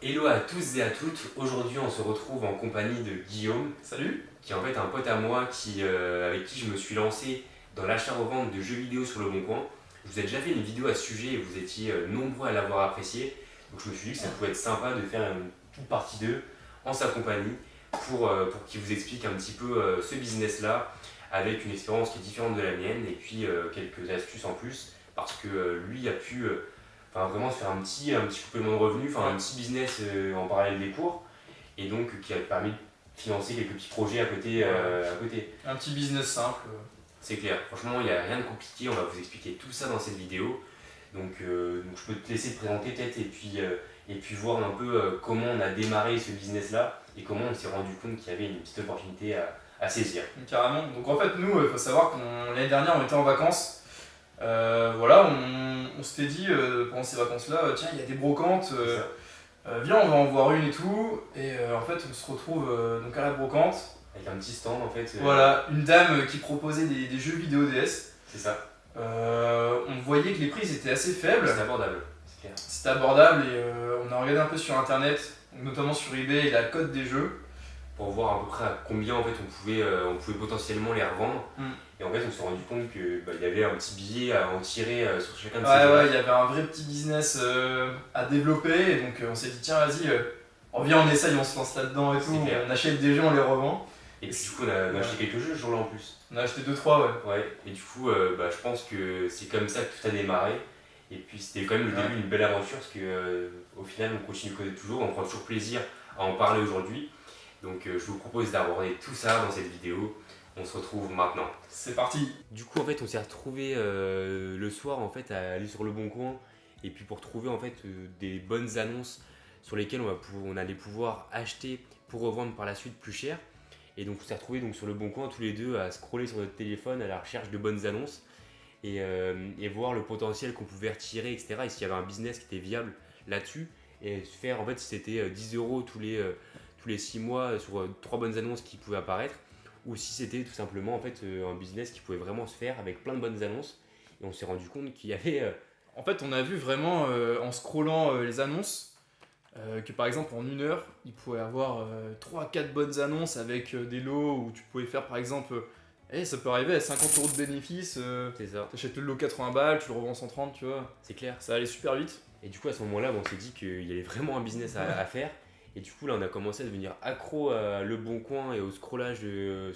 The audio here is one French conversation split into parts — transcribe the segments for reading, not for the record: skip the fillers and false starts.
Hello à tous et à toutes, aujourd'hui on se retrouve en compagnie de Guillaume, Salut. qui est en fait un pote à moi avec qui je me suis lancé dans l'achat-revente de jeux vidéo sur le Bon Coin. Je vous ai déjà fait une vidéo à ce sujet et vous étiez nombreux à l'avoir apprécié, donc je me suis dit que ça pouvait être sympa de faire une petite partie 2 en sa compagnie pour qu'il vous explique un petit peu ce business-là avec une expérience qui est différente de la mienne et puis quelques astuces en plus parce que lui a pu vraiment se faire un petit complément de revenu, un petit business en parallèle des cours, et donc qui a permis de financer quelques petits projets à côté. À côté. Un petit business simple. C'est clair, franchement il n'y a rien de compliqué, on va vous expliquer tout ça dans cette vidéo. Donc je peux te laisser te présenter peut-être et puis voir un peu comment on a démarré ce business-là et comment on s'est rendu compte qu'il y avait une petite opportunité à saisir. Carrément. Donc en fait, nous, il faut savoir qu'on l'année dernière, on était en vacances. Voilà, on s'était dit pendant ces vacances-là, tiens, il y a des brocantes. Viens, on va en voir une et tout. Et en fait, on se retrouve donc à la brocante. Avec un petit stand en fait. Voilà, une dame qui proposait des jeux vidéo DS. C'est ça. On voyait que les prix étaient assez faibles. C'est abordable, c'est clair. C'était abordable et on a regardé un peu sur internet, notamment sur eBay, la cote des jeux. Pour voir à peu près à combien en fait on pouvait potentiellement les revendre. Et en fait on s'est rendu compte qu'il y avait un petit billet à en tirer sur chacun de ces jeux. Ouais, il y avait un vrai petit business à développer et donc on s'est dit tiens vas-y, on vient on essaye, on se lance là-dedans et tout, on achète des jeux, on les revend. Et puis du coup on a acheté quelques jeux ce jour-là en plus. On a acheté 2-3 Ouais, et du coup je pense que c'est comme ça que tout a démarré. Et puis c'était quand même le début d'une belle aventure parce que au final on continue de connaître toujours, on prend toujours plaisir à en parler aujourd'hui. Donc je vous propose d'aborder tout ça dans cette vidéo. On se retrouve maintenant. C'est parti. Du coup en fait on s'est retrouvé le soir en fait à aller sur le Bon Coin et puis pour trouver en fait des bonnes annonces sur lesquelles on allait pouvoir acheter pour revendre par la suite plus cher. Et donc on s'est retrouvé donc sur le Bon Coin tous les deux à scroller sur notre téléphone à la recherche de bonnes annonces et voir le potentiel qu'on pouvait retirer, etc. Et s'il y avait un business qui était viable là-dessus et se faire en fait si c'était 10 euros tous les 6 mois sur 3 bonnes annonces qui pouvaient apparaître, ou si c'était tout simplement en fait un business qui pouvait vraiment se faire avec plein de bonnes annonces. Et on s'est rendu compte qu'il y avait En fait on a vu vraiment en scrollant les annonces que par exemple en une heure il pouvait avoir 3-4 bonnes annonces avec des lots où tu pouvais faire par exemple ça peut arriver à 50 euros de bénéfice, c'est ça, t'achètes le lot 80 balles, tu le revends 130, tu vois. c'est clair. Ça allait super vite. Et du coup à ce moment-là on s'est dit qu'il y avait vraiment un business à faire. Et du coup là on a commencé à devenir accro à Le Bon Coin et au scrollage sur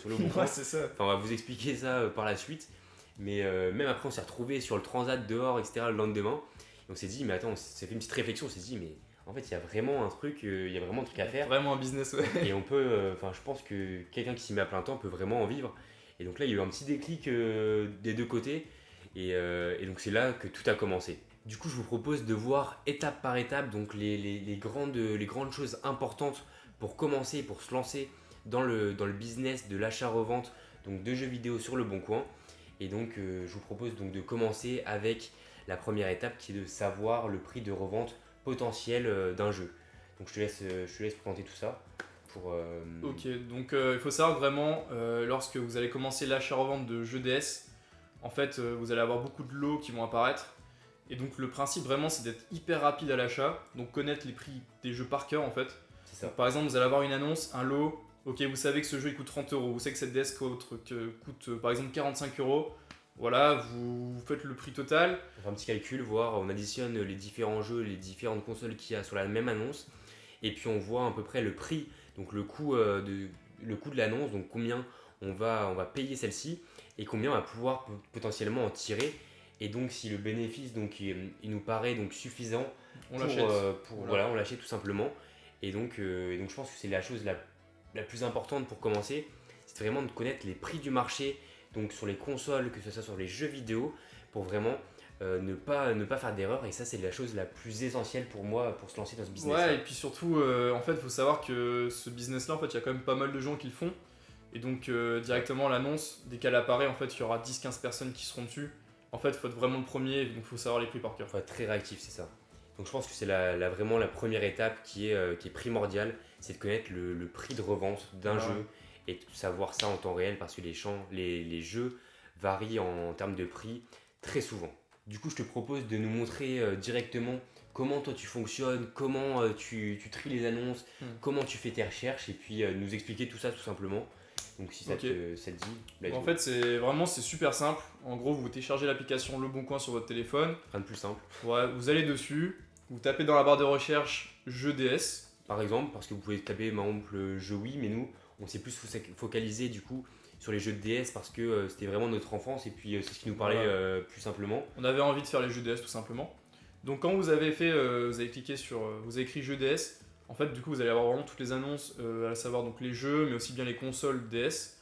Le Bon Coin. Ouais, c'est ça. Enfin, on va vous expliquer ça par la suite. Mais même après, on s'est retrouvé sur le transat dehors, etc. le lendemain. Et on s'est dit, mais attends, on s'est fait une petite réflexion. On s'est dit, mais en fait, il y a vraiment un truc, il y a vraiment un truc à faire. Vraiment un business, ouais. Et on peut, je pense que quelqu'un qui s'y met à plein temps peut vraiment en vivre. Et donc là, il y a eu un petit déclic des deux côtés. Et donc c'est là que tout a commencé. Du coup, je vous propose de voir étape par étape donc les grandes choses importantes pour commencer, pour se lancer dans le business de l'achat-revente donc de jeux vidéo sur le Bon Coin. Et donc je vous propose donc de commencer avec la première étape qui est de savoir le prix de revente potentiel d'un jeu. Donc je te laisse présenter tout ça. Ok, donc il faut savoir que vraiment, lorsque vous allez commencer l'achat-revente de jeux DS, en fait, vous allez avoir beaucoup de lots qui vont apparaître. Et donc le principe vraiment, c'est d'être hyper rapide à l'achat, donc connaître les prix des jeux par cœur en fait. C'est ça. Donc, par exemple, vous allez avoir une annonce, un lot. Ok, vous savez que ce jeu il coûte 30 euros, vous savez que cette DS coûte par exemple 45 euros. Voilà, vous faites le prix total. On fait un petit calcul, voir, on additionne les différents jeux, les différentes consoles qu'il y a sur la même annonce, et puis on voit à peu près le prix, donc le coût de l'annonce, donc combien on va payer celle-ci, et combien on va pouvoir potentiellement en tirer. Et donc si le bénéfice donc, il nous paraît donc suffisant, on l'achète. Voilà, on l'achète tout simplement. Et donc je pense que c'est la chose la plus importante pour commencer, c'est vraiment de connaître les prix du marché, donc sur les consoles, que ce soit sur les jeux vidéo, pour vraiment ne pas faire d'erreur. Et ça, c'est la chose la plus essentielle pour moi pour se lancer dans ce business. Ouais, et puis surtout, en fait, il faut savoir que ce business-là, en fait, il y a quand même pas mal de gens qui le font. Et donc, directement, l'annonce, dès qu'elle apparaît, en fait, il y aura 10-15 personnes qui seront dessus. En fait, il faut être vraiment le premier, donc il faut savoir les prix par cœur. Il faut être très réactif, c'est ça. Donc je pense que c'est vraiment la première étape qui est primordiale, c'est de connaître le prix de revente d'un jeu et de savoir ça en temps réel parce que les jeux varient en termes de prix très souvent. Du coup, je te propose de nous montrer directement comment toi tu fonctionnes, comment tu tries les annonces, comment tu fais tes recherches, et puis nous expliquer tout ça tout simplement. Donc si Ok. ça te dit, let's En go. fait, c'est super simple. En gros, vous téléchargez l'application Le Bon Coin sur votre téléphone. Rien de plus simple. Ouais, vous allez dessus, vous tapez dans la barre de recherche jeux DS. Par exemple, parce que vous pouvez taper par exemple le jeu Wii, mais nous, on s'est plus focalisé du coup sur les jeux de DS parce que c'était vraiment notre enfance et puis c'est ce qui nous parlait Voilà. plus simplement. On avait envie de faire les jeux DS tout simplement. Donc quand vous avez fait, vous avez cliqué sur, vous avez écrit jeux DS. En fait, du coup, vous allez avoir vraiment toutes les annonces, à savoir donc les jeux, mais aussi bien les consoles DS.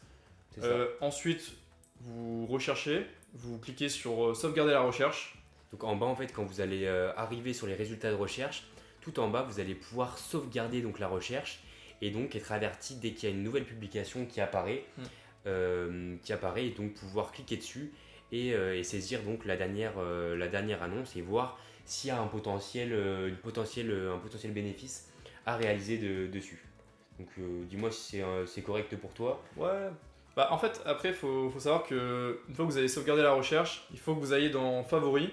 C'est ça. Ensuite, vous recherchez, vous cliquez sur sauvegarder la recherche. Donc en bas, en fait, quand vous allez arriver sur les résultats de recherche, tout en bas, vous allez pouvoir sauvegarder donc la recherche et donc être averti dès qu'il y a une nouvelle publication qui apparaît et donc pouvoir cliquer dessus et saisir donc la dernière annonce et voir s'il y a un potentiel bénéfice à réaliser dessus. Donc dis-moi si c'est correct pour toi. Ouais. Bah, en fait, après, faut savoir que une fois que vous avez sauvegardé la recherche, il faut que vous ayez dans Favoris.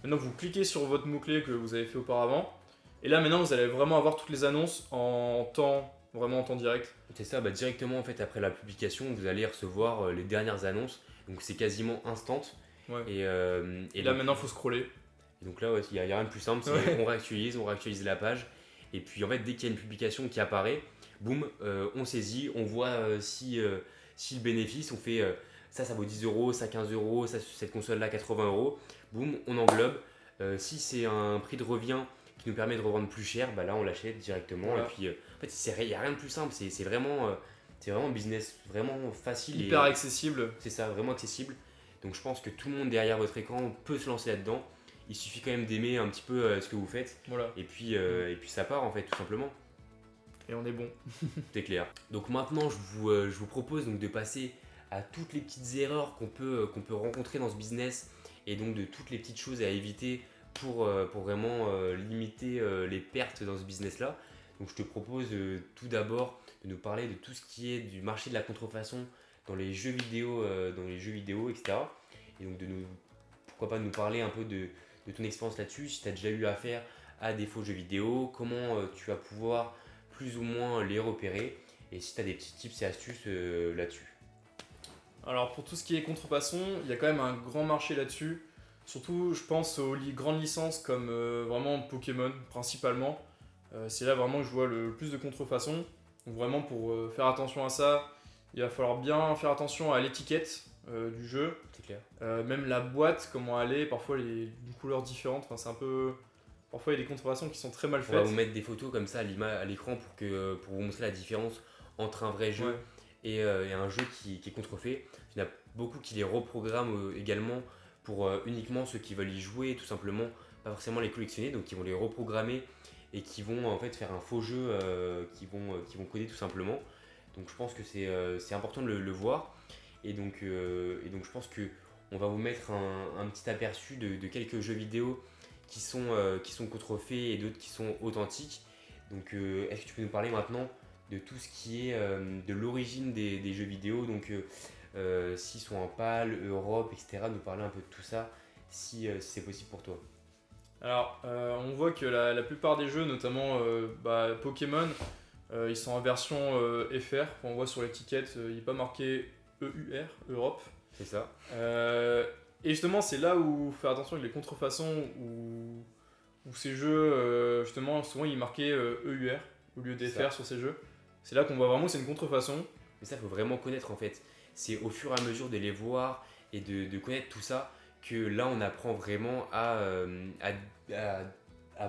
Maintenant, vous cliquez sur votre mot-clé que vous avez fait auparavant. Et là, maintenant, vous allez vraiment avoir toutes les annonces vraiment en temps direct. C'est ça, bah, directement en fait après la publication, vous allez recevoir les dernières annonces. Donc c'est quasiment instant. Ouais. Et Là, donc, maintenant, il faut scroller. et donc là, il n'y a rien de plus simple, c'est Ouais. on réactualise la page. Et puis en fait, dès qu'il y a une publication qui apparaît, boum, on saisit, on voit si le bénéfice, on fait ça vaut 10 euros, ça 15 euros, ça, cette console-là 80 euros, boum, on englobe. Si c'est un prix de revient qui nous permet de revendre plus cher, bah là on l'achète directement. Voilà. Et puis en fait, il n'y a rien de plus simple, c'est vraiment un business vraiment facile. Hyper Et accessible. c'est ça, vraiment accessible. Donc je pense que tout le monde derrière votre écran peut se lancer là-dedans. Il suffit quand même d'aimer un petit peu ce que vous faites. Voilà. Et puis ça part en fait tout simplement. Et on est bon. C'est clair. Donc maintenant je vous propose donc de passer à toutes les petites erreurs qu'on peut rencontrer dans ce business et donc de toutes les petites choses à éviter pour vraiment limiter les pertes dans ce business là. Donc je te propose tout d'abord de nous parler de tout ce qui est du marché de la contrefaçon dans les jeux vidéo, etc. Et donc pourquoi pas nous parler un peu de ton expérience là-dessus, si tu as déjà eu affaire à des faux jeux vidéo, comment tu vas pouvoir plus ou moins les repérer, et si tu as des petits tips et astuces là-dessus. Alors, pour tout ce qui est contrefaçon, il y a quand même un grand marché là-dessus. Surtout, je pense aux grandes licences comme vraiment Pokémon, principalement. C'est là vraiment que je vois le plus de contrefaçon. Donc, vraiment, pour faire attention à ça, il va falloir bien faire attention à l'étiquette du jeu. C'est clair. Même la boîte, comment elle est, parfois elle est d'une couleur différente. Enfin, c'est un peu. Parfois, il y a des contrefaçons qui sont très mal On va faites. vous mettre des photos comme ça à l'écran pour vous montrer la différence entre un vrai jeu Ouais. et un jeu qui est contrefait. Il y en a beaucoup qui les reprogramment également pour uniquement ceux qui veulent y jouer, tout simplement, pas forcément les collectionner, donc ils vont les reprogrammer et qui vont en fait faire un faux jeu qui vont coder tout simplement. Donc je pense que c'est important de le voir. Et donc je pense que on va vous mettre un petit aperçu de quelques jeux vidéo qui sont contrefaits et d'autres qui sont authentiques. Donc est-ce que tu peux nous parler maintenant de tout ce qui est de l'origine des jeux vidéo, donc s'ils sont en PAL, Europe, etc. Nous parler un peu de tout ça si c'est possible pour toi. Alors, on voit que la plupart des jeux, notamment Pokémon, ils sont en version FR. On voit sur l'étiquette, il n'est pas marqué EUR, Europe. C'est ça. Et justement, c'est là où faire attention avec les contrefaçons, où ces jeux, justement, souvent il est marqué EUR au lieu C'est ça. d'FR sur ces jeux. C'est là qu'on voit vraiment que c'est une contrefaçon. Mais ça, il faut vraiment connaître en fait. C'est au fur et à mesure de les voir et de connaître tout ça que là, on apprend vraiment à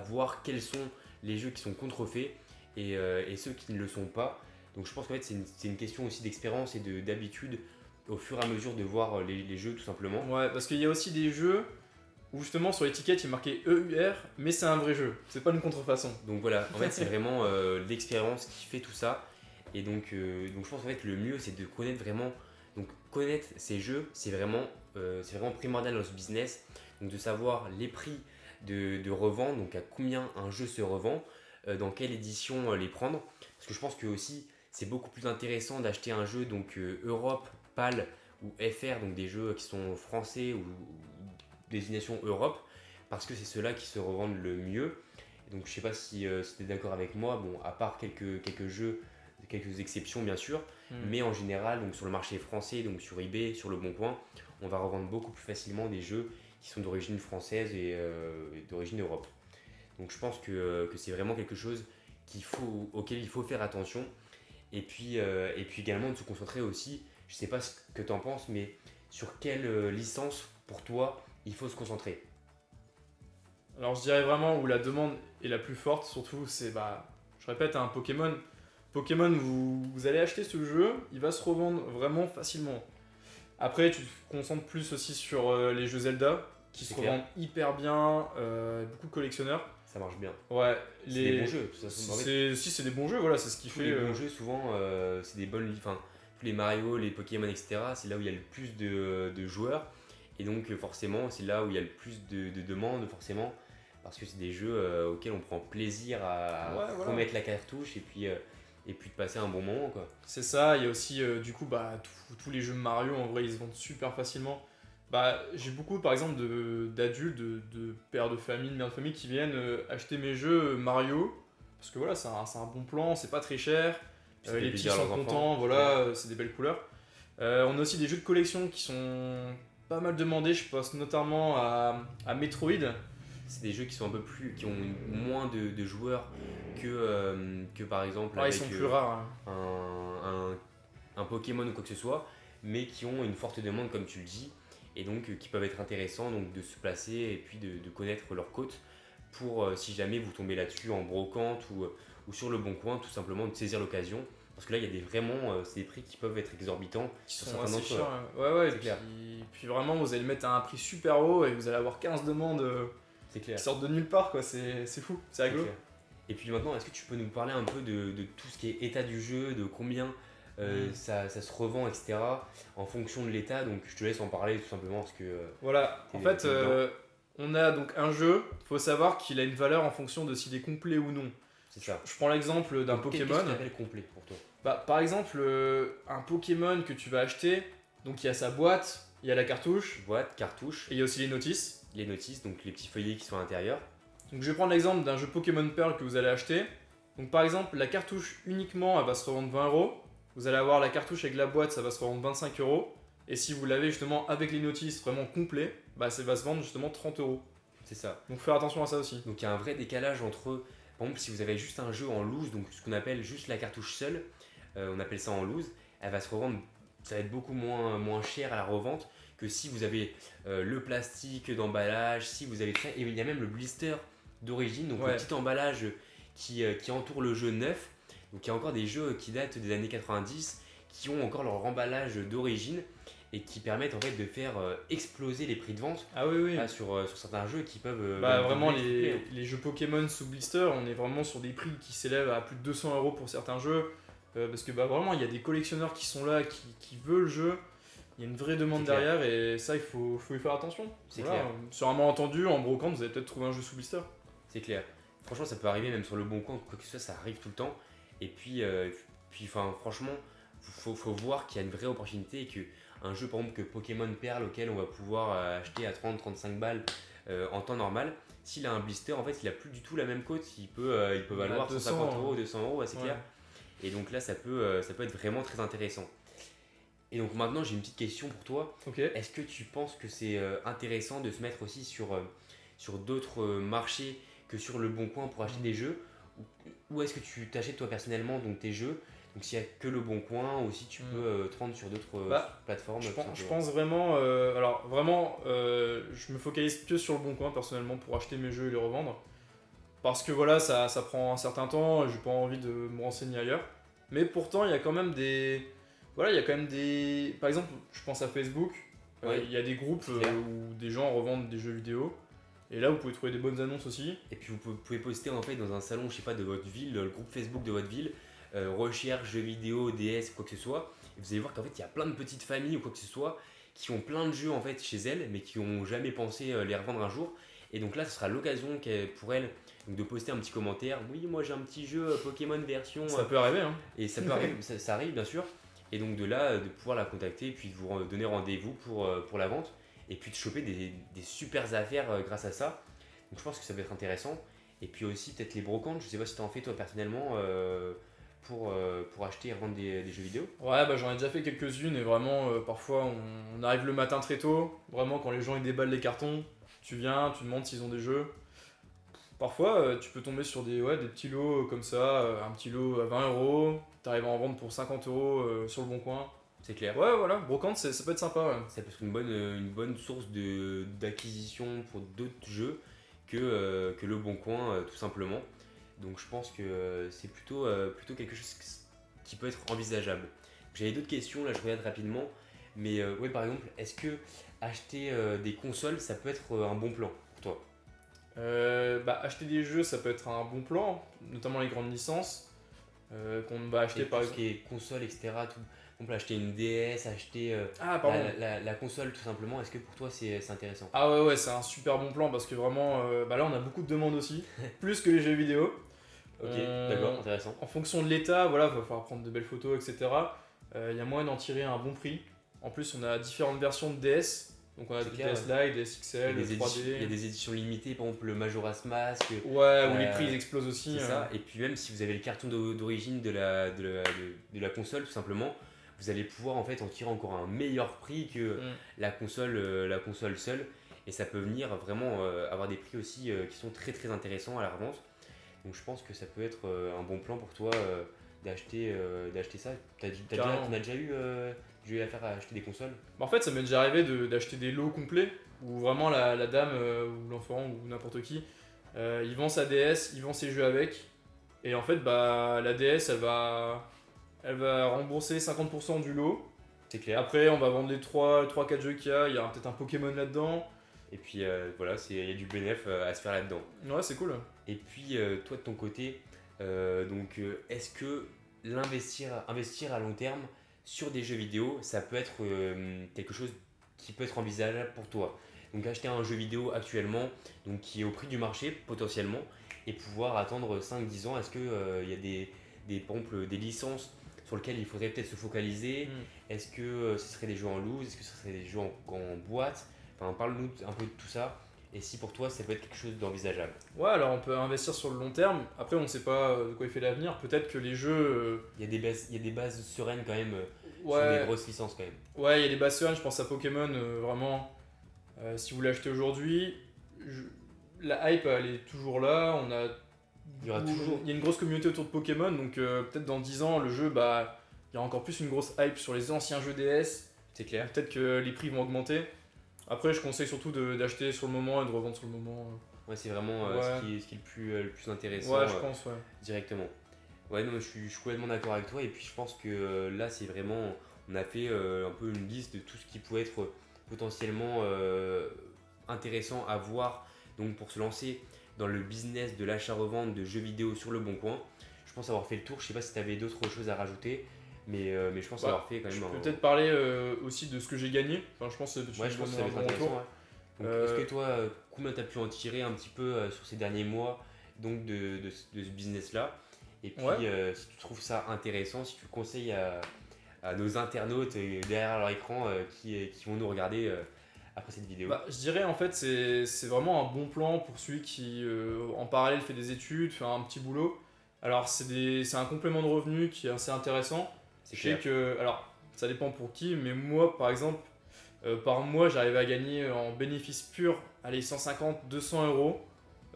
voir quels sont les jeux qui sont contrefaits et ceux qui ne le sont pas. Donc je pense qu'en fait, c'est une question aussi d'expérience et d'habitude au fur et à mesure de voir les jeux tout simplement. Ouais, parce qu'il y a aussi des jeux où justement sur l'étiquette il est marqué EUR, mais c'est un vrai jeu, c'est pas une contrefaçon. Donc voilà, en fait, c'est vraiment l'expérience qui fait tout ça. Et donc je pense en fait le mieux c'est de connaître vraiment. Donc connaître ces jeux, c'est vraiment primordial dans ce business. Donc de savoir les prix de revente, donc à combien un jeu se revend, dans quelle édition les prendre. Parce que je pense que aussi c'est beaucoup plus intéressant d'acheter un jeu donc Europe, PAL ou FR, donc des jeux qui sont français ou désignation Europe, parce que c'est ceux-là qui se revendent le mieux. Donc je sais pas si tu es d'accord avec moi, bon, à part quelques jeux, quelques exceptions bien sûr, mais en général, donc sur le marché français, donc sur eBay, sur le Bon Coin, on va revendre beaucoup plus facilement des jeux qui sont d'origine française et d'origine Europe. Donc je pense que c'est vraiment quelque chose auquel il faut faire attention. Et puis également de se concentrer aussi, je sais pas ce que tu en penses, mais sur quelle licence pour toi il faut se concentrer. Alors je dirais vraiment où la demande est la plus forte, surtout c'est, bah, je répète, un Pokémon. Pokémon, vous allez acheter ce jeu, il va se revendre vraiment facilement. Après, tu te concentres plus aussi sur les jeux Zelda, qui C'est se clair. revendent hyper bien, beaucoup de collectionneurs. Ça marche bien. Ouais, C'est des bons jeux, de toute façon. En fait, c'est des bons jeux, voilà, c'est ce qui tous fait. les bons jeux, souvent, c'est des bonnes. Enfin, tous les Mario, les Pokémon, etc., c'est là où il y a le plus de joueurs. Et donc, forcément, c'est là où il y a le plus de demandes, forcément. Parce que c'est des jeux auxquels on prend plaisir à Ouais, voilà. remettre la cartouche et puis de passer un bon moment, quoi. C'est ça, il y a aussi du coup bah, tous les jeux Mario en vrai ils se vendent super facilement. Bah, j'ai beaucoup par exemple d'adultes, de pères de famille, de mères de famille qui viennent acheter mes jeux Mario parce que voilà, c'est un bon plan, c'est pas très cher, Puis ça fait les petits plaisir à sont leurs contents, enfants. voilà, c'est des belles couleurs. On a aussi des jeux de collection qui sont pas mal demandés, je pense notamment à Metroid. C'est des jeux qui sont un peu plus, qui ont moins de joueurs que par exemple Ah, ils avec sont plus rares, hein. un Pokémon ou quoi que ce soit, mais qui ont une forte demande comme tu le dis, et donc qui peuvent être intéressants donc de se placer et puis de connaître leur cote pour si jamais vous tombez là-dessus en brocante ou sur le bon coin, tout simplement de saisir l'occasion. Parce que là, il y a c'est des prix qui peuvent être exorbitants Qui sur sont certains assez d'entre eux. chers, hein. Ouais, ouais, C'est clair. puis vraiment, vous allez le mettre à un prix super haut et vous allez avoir 15 demandes C'est clair. qui sortent de nulle part, quoi. C'est fou, c'est C'est rigolo. clair. Et puis maintenant, est-ce que tu peux nous parler un peu de tout ce qui est état du jeu, de combien ça se revend, etc. en fonction de l'état? Donc je te laisse en parler tout simplement parce que Voilà, en fait, t'es dedans. on a donc un jeu, faut savoir qu'il a une valeur en fonction de s'il est complet ou non. C'est ça. Je prends l'exemple d'un Donc, qu'est-ce Pokémon. que tu appelles complet pour toi? Bah, par exemple, un Pokémon que tu vas acheter, donc il y a sa boîte, il y a la cartouche, Boîte, cartouche, et il y a aussi les notices. les notices, donc les petits feuillets qui sont à l'intérieur. Donc je vais prendre l'exemple d'un jeu Pokémon Pearl que vous allez acheter. Donc par exemple, la cartouche uniquement, elle va se revendre 20€. Vous allez avoir la cartouche avec la boîte, ça va se revendre 25€. Et si vous l'avez justement avec les notices vraiment complet, bah ça va se vendre justement 30€. C'est ça. Donc faire attention à ça aussi. Donc il y a un vrai décalage entre, par exemple, si vous avez juste un jeu en loose, donc ce qu'on appelle juste la cartouche seule, on appelle ça en loose, elle va se revendre, ça va être beaucoup moins cher à la revente que si vous avez le plastique d'emballage, si vous avez et il y a même le blister d'origine, donc Ouais. le petit emballage qui entoure le jeu neuf. Donc il y a encore des jeux qui datent des années 90 qui ont encore leur emballage d'origine et qui permettent en fait de faire exploser les prix de vente Ah oui, oui. là, sur certains jeux qui peuvent Bah même vraiment, doubler, tripler, hein. les jeux Pokémon sous blister, on est vraiment sur des prix qui s'élèvent à plus de 200€ pour certains jeux. Parce que bah vraiment, il y a des collectionneurs qui sont là, qui veulent le jeu. Il y a une vraie demande C'est clair. derrière et ça, il faut y faire attention. C'est Voilà. clair. Sur un malentendu, en brocante, vous allez peut-être trouver un jeu sous blister. C'est clair. Franchement, ça peut arriver même sur le bon coin, quoi que ce soit, ça arrive tout le temps. Et puis franchement, faut voir qu'il y a une vraie opportunité et que un jeu, par exemple, que Pokémon Perle, auquel on va pouvoir acheter à 30-35 balles en temps normal, s'il a un blister, en fait, il a plus du tout la même cote. Il peut valoir 200, 150€, 200€, ouais, c'est Ouais. clair. Et donc là, ça peut être vraiment très intéressant. Et donc maintenant, j'ai une petite question pour toi. Ok. Est-ce que tu penses que c'est intéressant de se mettre aussi sur d'autres marchés que sur le Bon Coin pour acheter des jeux? Ou est-ce que tu t'achètes toi personnellement donc tes jeux? Donc s'il n'y a que le Bon Coin, aussi tu peux te rendre sur d'autres Bah, plateformes. Je tout pense, je simplement. pense vraiment. Alors, vraiment, je me focalise que sur le bon coin personnellement pour acheter mes jeux et les revendre. Parce que voilà, ça prend un certain temps et j'ai pas envie de me renseigner ailleurs. Mais pourtant, il y a quand même des. Voilà, il y a quand même des. Par exemple, je pense à Facebook. Ouais, Il y a des groupes c'est clair. où des gens revendent des jeux vidéo. Et là, vous pouvez trouver des bonnes annonces aussi. Et puis vous pouvez poster en fait dans un salon, je sais pas, de votre ville, le groupe Facebook de votre ville, recherche jeux vidéo, DS, quoi que ce soit. Et vous allez voir qu'en fait il y a plein de petites familles ou quoi que ce soit qui ont plein de jeux en fait chez elles, mais qui n'ont jamais pensé les revendre un jour. Et donc là, ce sera l'occasion pour elles donc, de poster un petit commentaire. Oui, moi j'ai un petit jeu Pokémon version. Ça peut arriver, hein. Et ça peut arriver, ça arrive bien sûr. Et donc de là, de pouvoir la contacter et puis de vous donner rendez-vous pour la vente. Et puis de choper des super affaires grâce à ça. Donc je pense que ça va être intéressant. Et puis aussi peut-être les brocantes, je sais pas si tu en fais toi personnellement pour acheter et revendre des jeux vidéo. Ouais, bah j'en ai déjà fait quelques-unes et vraiment, parfois on arrive le matin très tôt. Vraiment, quand les gens ils déballent les cartons, tu viens, tu demandes s'ils ont des jeux. Parfois, tu peux tomber sur des petits lots comme ça, un petit lot à 20 euros, t'arrives à en vendre pour 50 euros sur le bon coin. C'est clair. Ouais, voilà, brocante, ça peut être sympa. Ouais. Ça peut être une bonne source d'acquisition pour d'autres jeux que le Bon Coin, tout simplement. Donc je pense que plutôt quelque chose qui peut être envisageable. J'avais d'autres questions, là je regarde rapidement. Mais ouais, par exemple, est-ce que acheter des consoles, ça peut être un bon plan pour toi? Bah, acheter des jeux, ça peut être un bon plan, notamment les grandes licences qu'on va acheter Et par tout ce exemple. qui est console, etc. Tout, on peut acheter une DS, acheter Ah, pardon. la console tout simplement. Est-ce que pour toi c'est intéressant? Ah ouais, ouais, c'est un super bon plan parce que vraiment, bah là on a beaucoup de demandes aussi, plus que les jeux vidéo. Ok, d'accord, On- intéressant. En fonction de l'état, voilà, va falloir prendre de belles photos, etc. Il y a moyen d'en tirer un bon prix. En plus, on a différentes versions de DS. Donc on a C'est des clair, DS Lite, DS XL, il y 3D. a des éditions limitées, par exemple le Majora's Mask. Ouais, où les prix ils Euh, explosent aussi. c'est ça. Et puis même si vous avez le carton d'origine de la console, tout simplement, vous allez pouvoir en fait en tirer encore un meilleur prix que Mm. la console seule. Et ça peut venir vraiment avoir des prix aussi qui sont très très intéressants à la revente. Donc je pense que ça peut être un bon plan pour toi d'acheter ça. Carrément. T'en as déjà eu affaire à acheter des consoles? Bah, en fait, ça m'est déjà arrivé d'acheter des lots complets où vraiment la dame ou l'enfant ou n'importe qui, il vend sa DS, il vend ses jeux avec. Et en fait, bah, la DS, elle va rembourser 50% du lot. C'est clair. Après, on va vendre les 3-4 jeux qu'il y a. Il y a peut-être un Pokémon là-dedans. Et puis voilà, il y a du bénéf à se faire là-dedans. Ouais, c'est cool. Et puis toi de ton côté, est-ce que investir à long terme sur des jeux vidéo, ça peut être quelque chose qui peut être envisageable pour toi? Donc acheter un jeu vidéo actuellement, donc qui est au prix du marché potentiellement, et pouvoir attendre 5 10 ans, est-ce qu'il y a par exemple, des licences sur lesquelles il faudrait peut-être se focaliser? Mm. Est-ce que ce serait des jeux en loose? Est-ce que ce serait des jeux en boîte? Enfin, parle-nous un peu de tout ça. Et si pour toi, ça peut être quelque chose d'envisageable. Ouais, alors on peut investir sur le long terme. Après, on ne sait pas de quoi il fait l'avenir. Peut-être que les jeux. Il y a des bases sereines quand même sur des Ouais, grosses licences quand même. ouais, il y a des bases sereines. Je pense à Pokémon. Vraiment, si vous l'achetez aujourd'hui, je- la hype elle est toujours là. Il y aura toujours. Il y a une grosse communauté autour de Pokémon. Donc peut-être dans 10 ans, le jeu, bah, il y aura encore plus une grosse hype sur les anciens jeux DS. C'est clair. Peut-être que les prix vont augmenter. Après, je conseille surtout d'acheter sur le moment et de revendre sur le moment. Ouais, c'est vraiment Ouais. ce qui est le plus intéressant Ouais, je pense, ouais. directement. Ouais, non, je suis complètement d'accord avec toi. Et puis je pense que là, c'est vraiment. On a fait un peu une liste de tout ce qui pouvait être potentiellement intéressant à voir donc pour se lancer dans le business de l'achat-revente de jeux vidéo sur le bon coin. Je pense avoir fait le tour. Je sais pas si tu avais d'autres choses à rajouter, mais je pense Bah, avoir fait quand je même peux un. peut-être parler aussi de ce que j'ai gagné. Enfin, je pense que tu Ouais, je pense que ça va être un bon intéressant. retour. Ouais. Donc, est-ce que toi, combien tu as pu en tirer un petit peu sur ces derniers mois donc de ce business-là? Et puis, Ouais. si tu trouves ça intéressant, si tu le conseilles à nos internautes derrière leur écran qui vont nous regarder après cette vidéo. Bah, je dirais en fait c'est vraiment un bon plan pour celui qui en parallèle fait des études, fait un petit boulot. Alors c'est un complément de revenu qui est assez intéressant. C'est Je sais clair. que alors ça dépend pour qui, mais moi par exemple par mois j'arrive à gagner en bénéfice pur allez 150-200 euros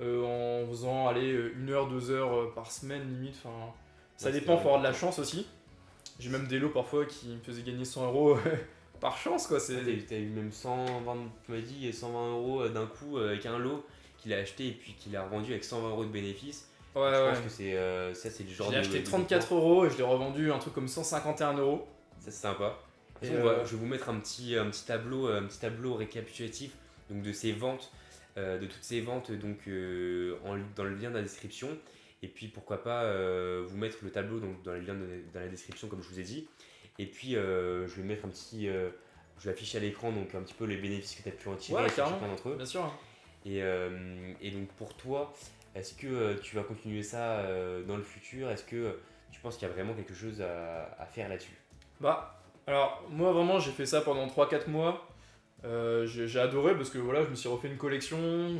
en faisant aller 1 heure 2 heures par semaine limite. Enfin ça Ouais, c'est dépend, faut vraiment avoir de la important. chance aussi. J'ai même des lots parfois qui me faisaient gagner 100 euros par chance quoi. C'est T'as eu même 120, tu m'as dit, 120 euros d'un coup avec un lot qu'il a acheté et puis qu'il a revendu avec 120 euros de bénéfice. ouais, Donc, je ouais. pense que ça, c'est le Je genre l'ai acheté de 34 plan. euros et je l'ai revendu un truc comme 151 euros. Ça, c'est sympa. De Et toute façon, je vais vous mettre un petit tableau récapitulatif donc, de ces ventes, de toutes ces ventes donc, dans le lien de la description. Et puis pourquoi pas vous mettre le tableau donc, dans le lien dans la description comme je vous ai dit. Et puis je vais mettre je vais afficher à l'écran donc un petit peu les bénéfices que tu as pu en tirer ouais, sur carrément, chacun d'entre eux. bien sûr. Et donc pour toi, est-ce que tu vas continuer ça dans le futur? Est-ce que tu penses qu'il y a vraiment quelque chose à faire là-dessus? Bah, alors, moi vraiment, j'ai fait ça pendant 3-4 mois. J'ai adoré parce que voilà, je me suis refait une collection,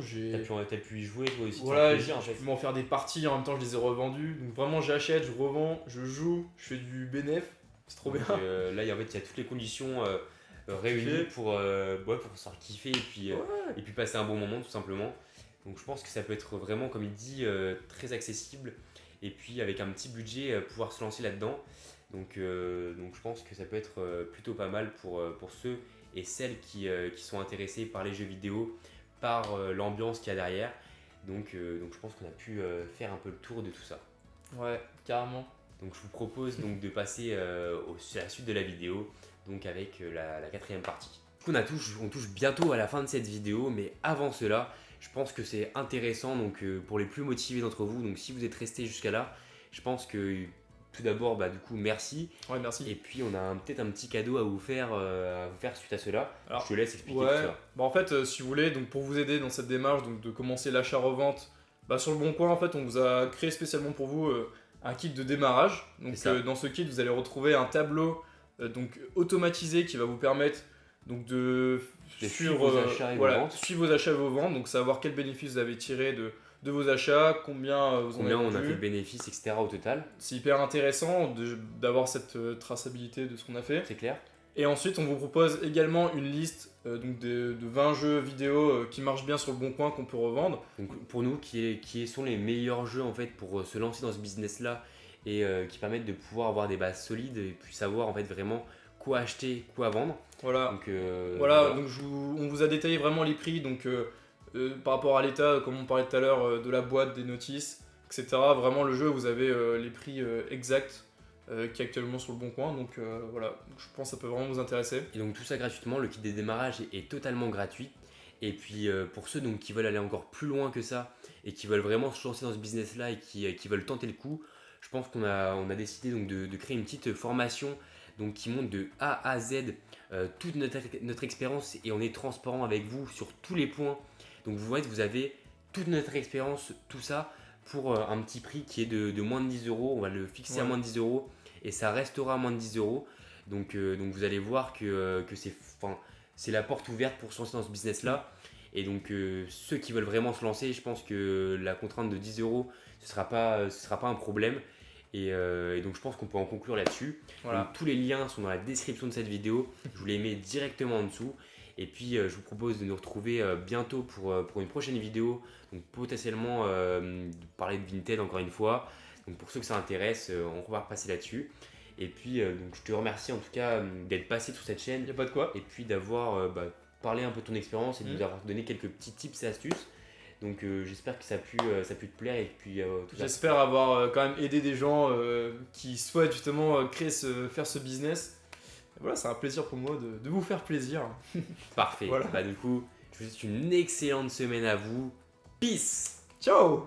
T'as pu y jouer toi aussi, voilà, te plaisir en je fait. peux m'en faire des parties, en même temps je les ai revendus. Donc vraiment j'achète, je revends, je joue, je fais du bénéf, c'est trop Donc bien. là, en fait, il y a toutes les conditions réunies Kiffer. pour se faire kiffer Ouais. et puis passer un bon moment tout simplement. Donc je pense que ça peut être vraiment, comme il dit, très accessible et puis avec un petit budget, pouvoir se lancer là-dedans. Donc je pense que ça peut être plutôt pas mal pour ceux et celles qui sont intéressés par les jeux vidéo, par l'ambiance qu'il y a derrière. Donc je pense qu'on a pu faire un peu le tour de tout ça. Ouais, carrément. Donc je vous propose donc de passer à la suite de la vidéo, donc avec la quatrième partie. Du coup, on touche bientôt à la fin de cette vidéo, mais avant cela, je pense que c'est intéressant donc, pour les plus motivés d'entre vous. Donc si vous êtes restés jusqu'à là, je pense que tout d'abord, du coup, merci. Ouais, merci. Et puis on a peut-être un petit cadeau à vous faire suite à cela. Alors, Je te laisse expliquer ouais, tout ça. en fait, si vous voulez, donc pour vous aider dans cette démarche, donc de commencer l'achat-revente, sur le Bon Coin, en fait, on vous a créé spécialement pour vous un kit de démarrage. Donc, C'est ça. dans ce kit, vous allez retrouver un tableau donc automatisé qui va vous permettre donc De suivre vos achats et vos ventes. suivre vos achats et vos ventes, donc savoir quels bénéfices vous avez tiré de vos achats, combien vous Combien en avez on a fait vendu. de bénéfices, etc. au total, C'est hyper intéressant d'avoir cette traçabilité de ce qu'on a fait. c'est clair. Et ensuite, on vous propose également une liste donc de 20 jeux vidéo qui marchent bien sur le Bon Coin qu'on peut revendre. Donc pour nous, qui sont les meilleurs jeux en fait pour se lancer dans ce business-là et qui permettent de pouvoir avoir des bases solides et puis savoir en fait vraiment quoi acheter, quoi vendre. Voilà, Donc voilà. Donc on vous a détaillé vraiment les prix donc, par rapport à l'état, comme on parlait tout à l'heure, de la boîte, des notices, etc. Vraiment, le jeu, vous avez les prix exacts qui est actuellement sur le Bon Coin. Donc voilà, je pense que ça peut vraiment vous intéresser. Et donc tout ça gratuitement, le kit des démarrages est totalement gratuit. Et puis pour ceux donc, qui veulent aller encore plus loin que ça et qui veulent vraiment se lancer dans ce business-là et qui veulent tenter le coup, je pense on a décidé donc de créer une petite formation donc, qui montre de A à Z toute notre expérience et on est transparent avec vous sur tous les points. Donc vous avez toute notre expérience, tout ça pour un petit prix qui est de moins de 10 euros. On va le fixer à Ouais. moins de 10 euros et ça restera à moins de 10 euros. Donc vous allez voir que c'est la porte ouverte pour se lancer dans ce business-là. Et donc ceux qui veulent vraiment se lancer, je pense que la contrainte de 10 euros, ce sera pas un problème. Et donc je pense qu'on peut en conclure là-dessus. Voilà. Donc, tous les liens sont dans la description de cette vidéo. Je vous les mets directement en dessous. Et puis je vous propose de nous retrouver bientôt pour une prochaine vidéo. Donc potentiellement parler de Vinted encore une fois. Donc pour ceux que ça intéresse, on va repasser là-dessus. Et puis donc je te remercie en tout cas d'être passé sur cette chaîne Il n'y a pas de quoi. et puis d'avoir parlé un peu de ton expérience et de Mhm. nous avoir donné quelques petits tips et astuces. Donc j'espère que ça a pu te plaire et puis tout ça. J'espère avoir quand même aidé des gens qui souhaitent justement faire ce business. Et voilà, c'est un plaisir pour moi de vous faire plaisir. Parfait. Voilà. Du coup, je vous souhaite une excellente semaine à vous. Peace. Ciao.